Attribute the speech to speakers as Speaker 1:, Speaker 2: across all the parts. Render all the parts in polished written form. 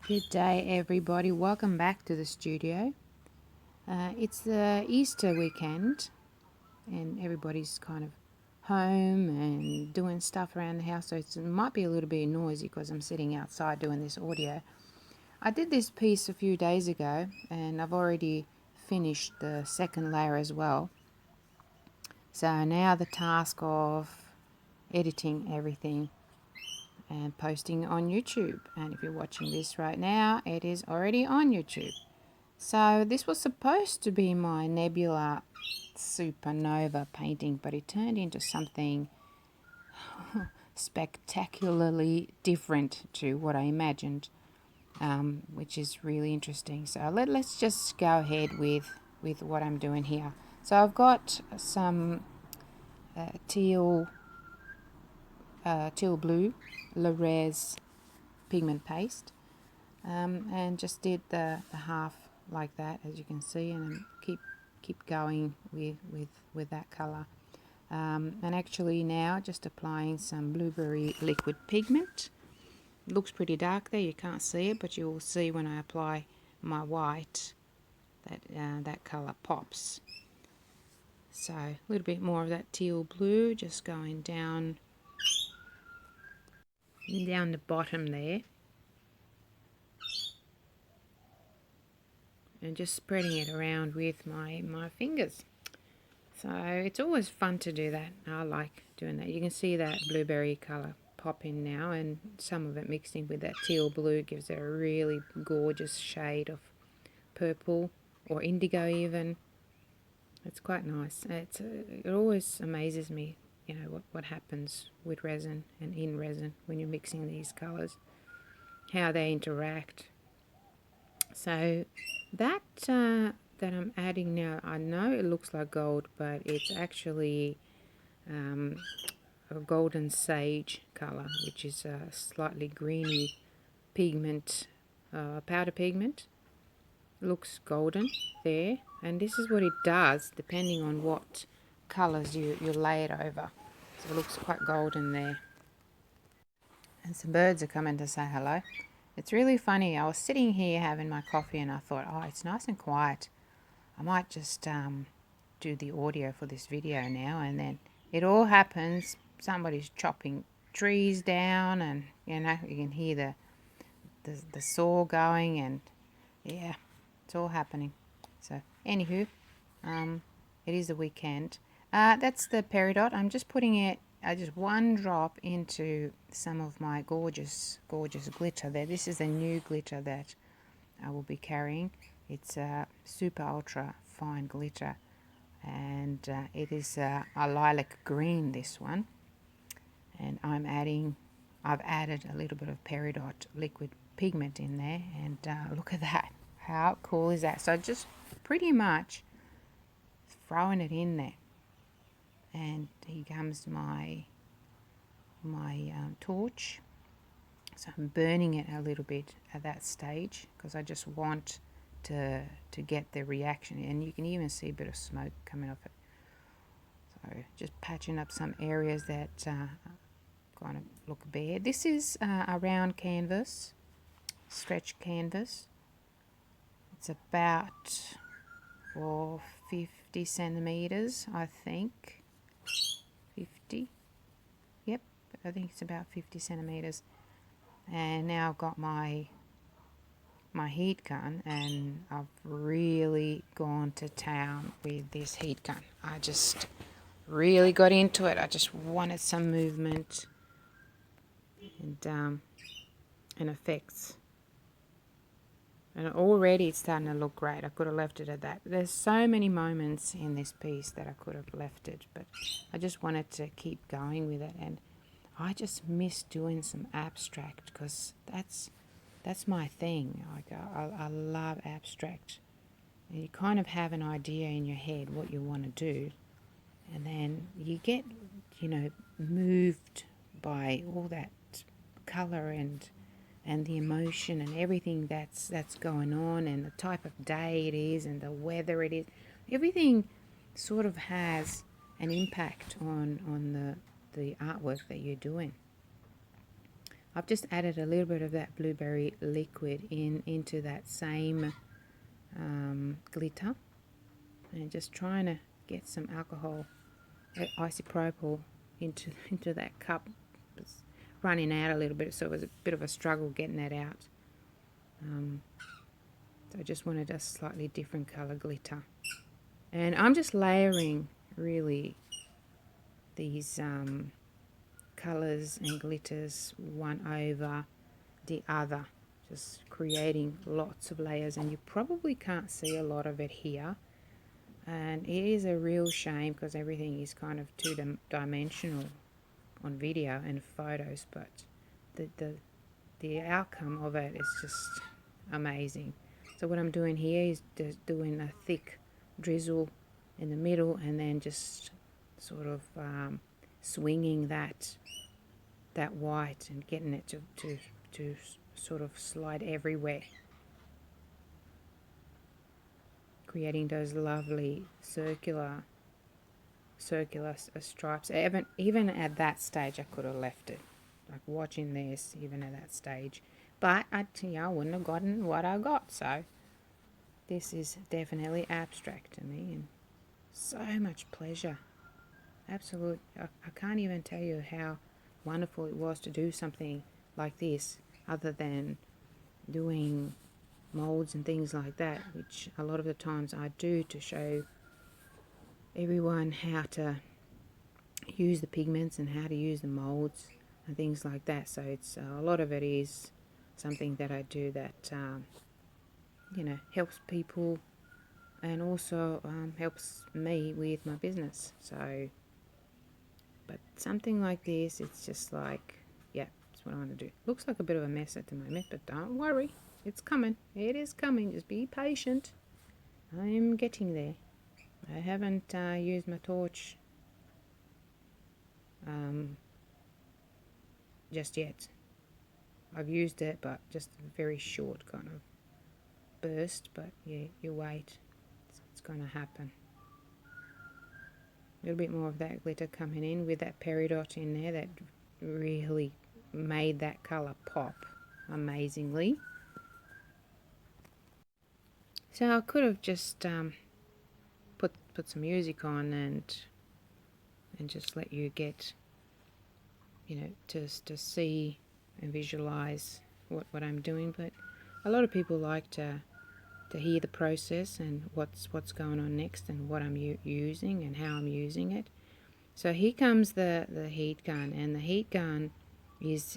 Speaker 1: Good day, everybody. Welcome back to the studio. It's the Easter weekend, and everybody's kind of home and doing stuff around the house, so it might be a little bit noisy because I'm sitting outside doing this audio. I did this piece a few days ago, and I've already finished the second layer as well. So now the task of editing everything and posting on YouTube. And if you're watching this right now, it is already on YouTube. So this was supposed to be my nebula supernova painting, but it turned into something spectacularly different to what I imagined, which is really interesting. So let's just go ahead with what I'm doing here. So I've got some teal blue Le'Rez pigment paste, and just did the half like that, as you can see, and keep going with that color, and actually now just applying some blueberry liquid pigment. It looks pretty dark there, you can't see it, but you will see when I apply my white that that color pops. So a little bit more of that teal blue, just going down the bottom there, and just spreading it around with my fingers. So it's always fun to do that. I like doing that. You can see that blueberry colour pop in now, and some of it mixed in with that teal blue gives it a really gorgeous shade of purple or indigo even. It's quite nice. It always amazes me, you know, what happens with resin and in resin when you're mixing these colours, how they interact. So that that I'm adding now, I know it looks like gold, but it's actually a golden sage color, which is a slightly greeny pigment, powder pigment. Looks golden there, and this is what it does depending on what colors you lay it over. So it looks quite golden there. And some birds are coming to say hello. It's really funny. I was sitting here having my coffee and I thought, oh, it's nice and quiet. I might just do the audio for this video now, and then it all happens. Somebody's chopping trees down, and you know, you can hear the saw going, and yeah, it's all happening. So anywho, it is a weekend. That's the peridot. I'm just putting it just one drop into some of my gorgeous glitter there. This is a new glitter that I will be carrying. It's a super ultra fine glitter, and it is a lilac green, this one. And I've added a little bit of peridot liquid pigment in there, and look at that. How cool is that? So just pretty much throwing it in there, and here comes my torch. So I'm burning it a little bit at that stage because I just want to get the reaction, and you can even see a bit of smoke coming off it. So just patching up some areas that kind of look bare. This is a round canvas, stretch canvas. It's about 50 centimeters, I think. 50. Yep, I think it's about 50 centimeters. And now I've got my heat gun, and I've really gone to town with this heat gun. I just really got into it. I just wanted some movement and effects. And already it's starting to look great. I could have left it at that. There's so many moments in this piece that I could have left it, but I just wanted to keep going with it. And I just miss doing some abstract because that's my thing. Like I love abstract. And you kind of have an idea in your head what you want to do, and then you get, you know, moved by all that color and the emotion and everything that's going on, and the type of day it is and the weather it is. Everything sort of has an impact on the artwork that you're doing. I've just added a little bit of that blueberry liquid into that same glitter, and just trying to get some alcohol, isopropyl, into that cup. It's running out a little bit, so it was a bit of a struggle getting that out. So I just wanted a slightly different color glitter, and I'm just layering really these colors and glitters one over the other, just creating lots of layers, and you probably can't see a lot of it here, and it is a real shame because everything is kind of two-dimensional on video and photos, but the outcome of it is just amazing. So what I'm doing here is just doing a thick drizzle in the middle, and then just sort of swinging that white and getting it to sort of slide everywhere, creating those lovely circular stripes. Even at that stage I could have left it, like watching this even at that stage, but I wouldn't have gotten what I got. So this is definitely abstract to me, and so much pleasure. Absolute. I can't even tell you how wonderful it was to do something like this, other than doing molds and things like that, which a lot of the times I do to show everyone how to use the pigments and how to use the molds and things like that. So it's a lot of it is something that I do that helps people, and also helps me with my business. So, but something like this, it's just like, yeah, that's what I want to do. Looks like a bit of a mess at the moment, but don't worry, it's coming. It is coming. Just be patient. I am getting there. I haven't used my torch just yet. I've used it, but just a very short kind of burst. But yeah, you wait. It's going to happen. A little bit more of that glitter coming in with that peridot in there that really made that colour pop amazingly. So I could have just put some music on and just let you get, to see and visualize what I'm doing. But a lot of people like to hear the process and what's going on next, and what I'm using and how I'm using it. So here comes the heat gun, and the heat gun is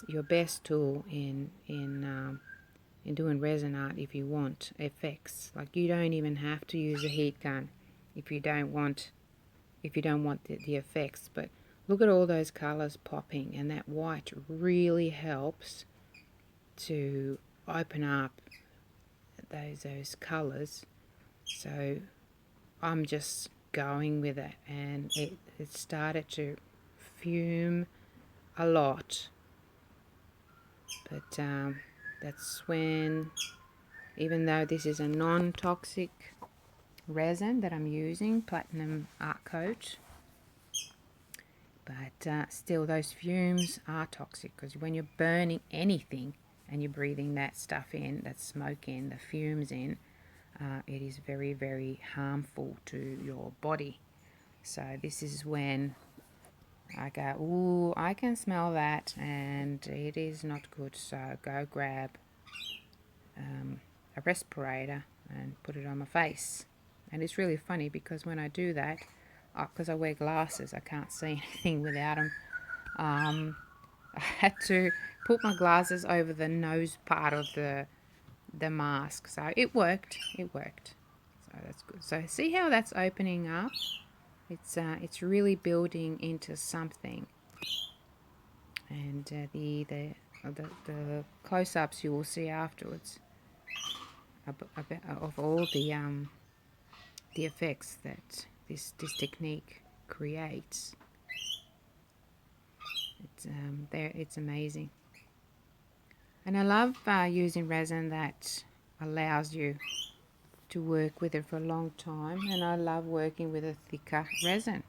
Speaker 1: your best tool in doing resin art if you want effects. Like, you don't even have to use a heat gun if you don't want the effects. But look at all those colors popping, and that white really helps to open up those colors. So I'm just going with it, and it started to fume a lot, but that's when, even though this is a non-toxic resin that I'm using, platinum art coat, but still those fumes are toxic, because when you're burning anything and you're breathing that stuff in, that smoke in, the fumes in, it is very, very harmful to your body. So this is when I go, ooh, I can smell that, and it is not good. So go grab a respirator and put it on my face. And it's really funny, because when I do that, because I wear glasses, I can't see anything without them. I had to put my glasses over the nose part of the mask. So it worked. So that's good. So see how that's opening up? It's really building into something. And the close-ups you will see afterwards of all the effects that this technique creates. It's amazing. And I love using resin that allows you to work with it for a long time, and I love working with a thicker resin,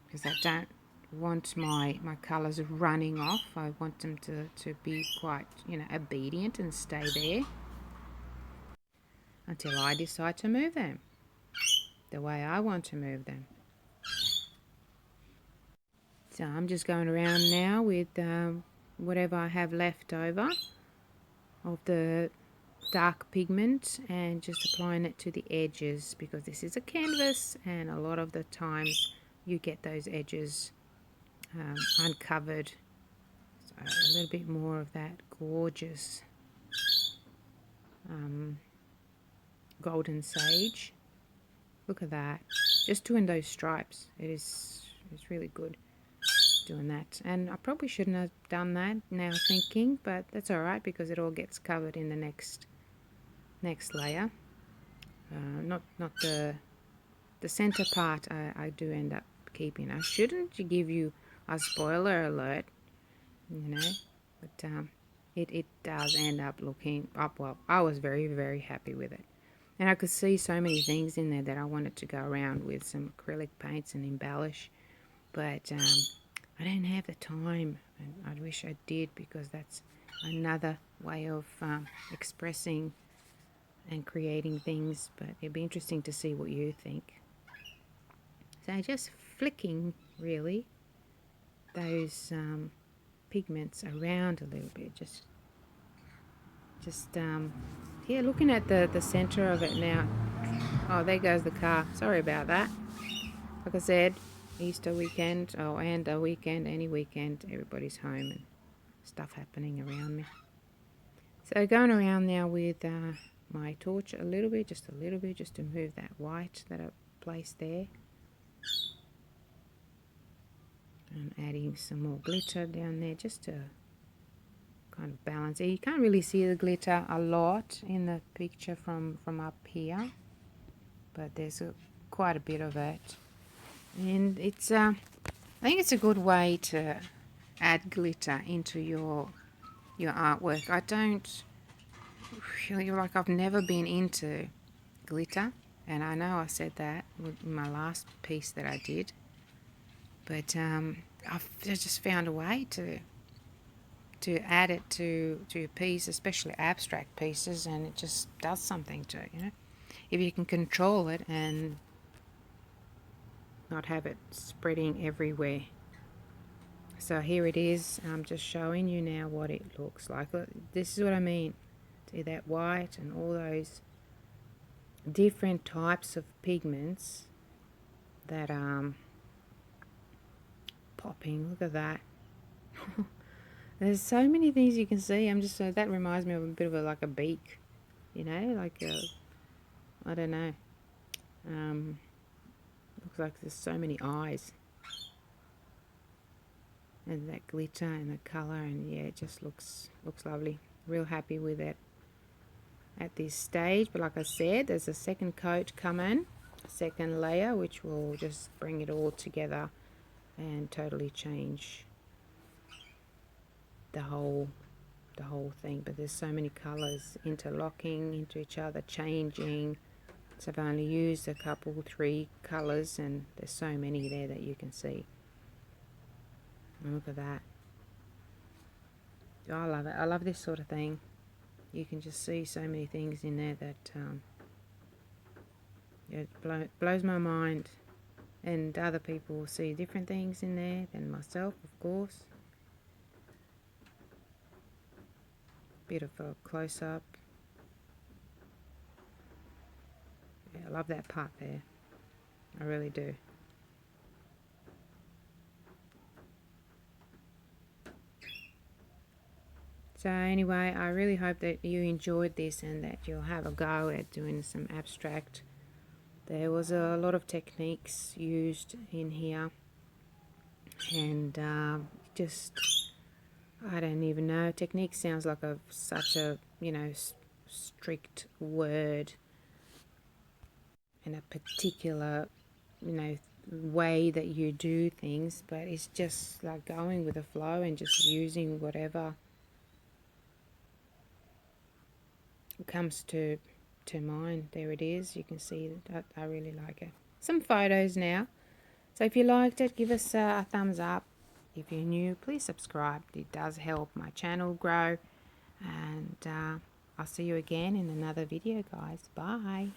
Speaker 1: because I don't want my colours running off. I want them to be quite, obedient and stay there until I decide to move them the way I want to move them. So I'm just going around now with whatever I have left over of the dark pigment and just applying it to the edges, because this is a canvas and a lot of the times you get those edges uncovered. So a little bit more of that gorgeous golden sage. Look at that, just doing those stripes. It's really good doing that, and I probably shouldn't have done that now thinking, but that's alright because it all gets covered in the next layer. Not the center part I do end up keeping. I shouldn't give you a spoiler alert, but it does end up looking up well. I was very, very happy with it, and I could see so many things in there that I wanted to go around with some acrylic paints and embellish, but I don't have the time, and I wish I did, because that's another way of expressing and creating things. But it'd be interesting to see what you think. So just flicking really those pigments around a little bit, just yeah, looking at the center of it now. Oh, there goes the car, sorry about that. Like I said, Easter weekend, and a weekend, any weekend, everybody's home and stuff happening around me. So going around now with my torch a little bit, just to move that white that I placed there. And adding some more glitter down there just to kind of balance it. You can't really see the glitter a lot in the picture from up here, but there's quite a bit of it. And it's I think it's a good way to add glitter into your artwork. I don't really I've never been into glitter, and I know I said that with my last piece that I did, but I've just found a way to add it to a piece, especially abstract pieces, and it just does something to it, if you can control it and not have it spreading everywhere. So here it is. I'm just showing you now what it looks like. This is what I mean. See that white and all those different types of pigments that popping. Look at that. There's so many things you can see. I'm just that reminds me of a bit of like a beak, like I don't know. Looks like there's so many eyes, and that glitter and the color, and yeah, it just looks lovely. Real happy with it at this stage. But like I said, there's a second coat coming, a second layer, which will just bring it all together and totally change the whole thing. But there's so many colors interlocking into each other, changing. So I've only used a couple, 3 colors, and there's so many there that you can see. And look at that. I love it. I love this sort of thing. You can just see so many things in there that it blows my mind. And other people see different things in there than myself, of course. Bit of a close-up. Yeah, I love that part there. I really do. So anyway, I really hope that you enjoyed this and that you'll have a go at doing some abstract. There was a lot of techniques used in here, and just, I don't even know. Technique sounds like such a strict word, in a particular way that you do things, but it's just like going with the flow and just using whatever comes to mind. There it is. You can see that I really like it. Some photos now. So if you liked it, give us a thumbs up. If you're new, please subscribe. It does help my channel grow. And I'll see you again in another video, guys. Bye.